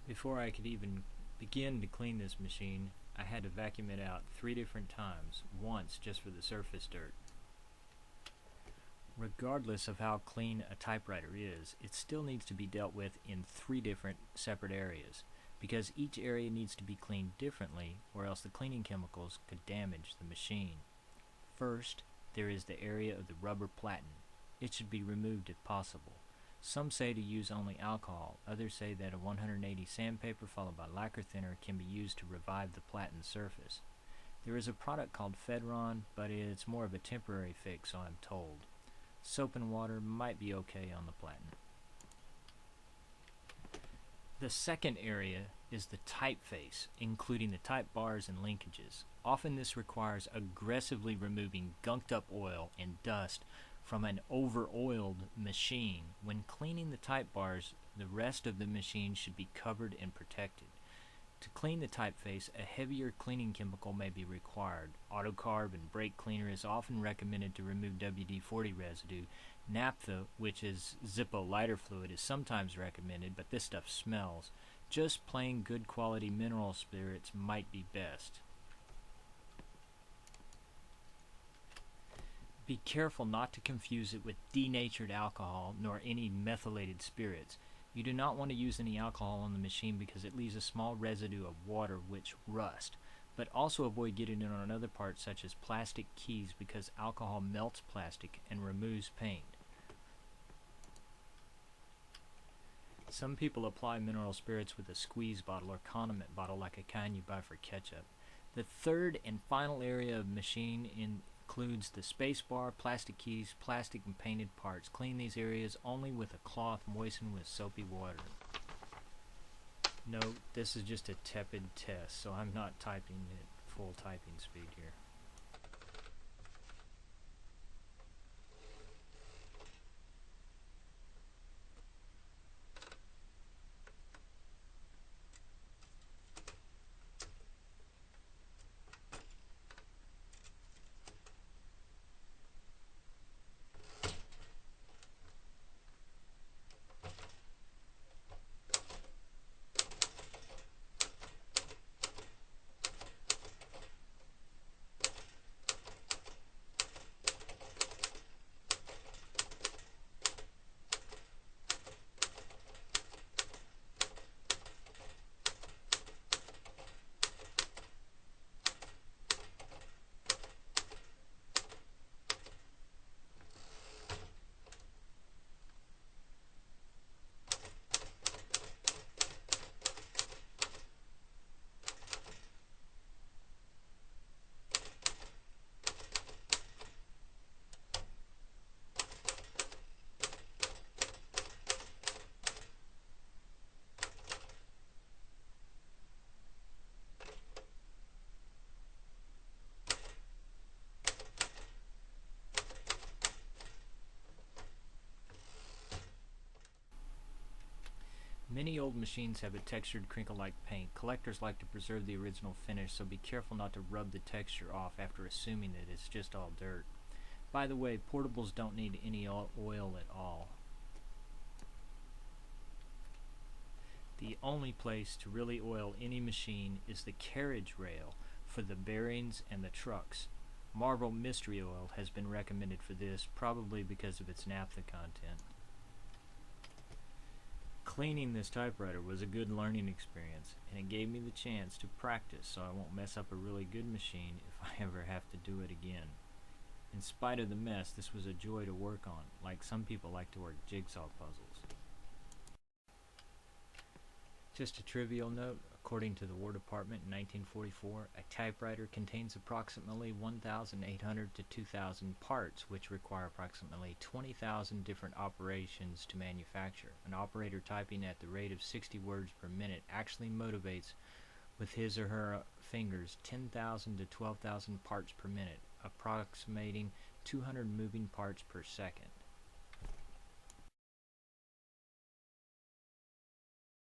Before I could even begin to clean this machine, I had to vacuum it out 3 different times, once just for the surface dirt. Regardless of how clean a typewriter is, it still needs to be dealt with in 3 different separate areas, because each area needs to be cleaned differently, or else the cleaning chemicals could damage the machine. First, there is the area of the rubber platen. It should be removed if possible. Some say to use only alcohol, others say that a 180 sandpaper followed by lacquer thinner can be used to revive the platen surface. There is a product called Fedron, but it's more of a temporary fix, so I'm told. Soap and water might be okay on the platen. The second area is the typeface, including the type bars and linkages. Often this requires aggressively removing gunked up oil and dust from an over-oiled machine. When cleaning the type bars, the rest of the machine should be covered and protected. To clean the typeface, a heavier cleaning chemical may be required. Autocarb and brake cleaner is often recommended to remove WD-40 residue. Naphtha, which is Zippo lighter fluid, is sometimes recommended, but this stuff smells. Just plain good quality mineral spirits might be best. Be careful not to confuse it with denatured alcohol nor any methylated spirits. You do not want to use any alcohol on the machine because it leaves a small residue of water which rust. But also avoid getting it on other parts such as plastic keys because alcohol melts plastic and removes paint. Some people apply mineral spirits with a squeeze bottle or condiment bottle like a kind you buy for ketchup. The third and final area of machine includes the space bar, plastic keys, plastic and painted parts. Clean these areas only with a cloth moistened with soapy water. Note, this is just a tepid test, so I'm not typing at full typing speed here. Many old machines have a textured crinkle-like paint. Collectors like to preserve the original finish, so be careful not to rub the texture off after assuming that it's just all dirt. By the way, portables don't need any oil at all. The only place to really oil any machine is the carriage rail for the bearings and the trucks. Marvel Mystery Oil has been recommended for this, probably because of its naphtha content. Cleaning this typewriter was a good learning experience, and it gave me the chance to practice so I won't mess up a really good machine if I ever have to do it again. In spite of the mess, this was a joy to work on, like some people like to work jigsaw puzzles. Just a trivial note, according to the War Department in 1944, a typewriter contains approximately 1,800 to 2,000 parts, which require approximately 20,000 different operations to manufacture. An operator typing at the rate of 60 words per minute actually motivates with his or her fingers 10,000 to 12,000 parts per minute, approximating 200 moving parts per second.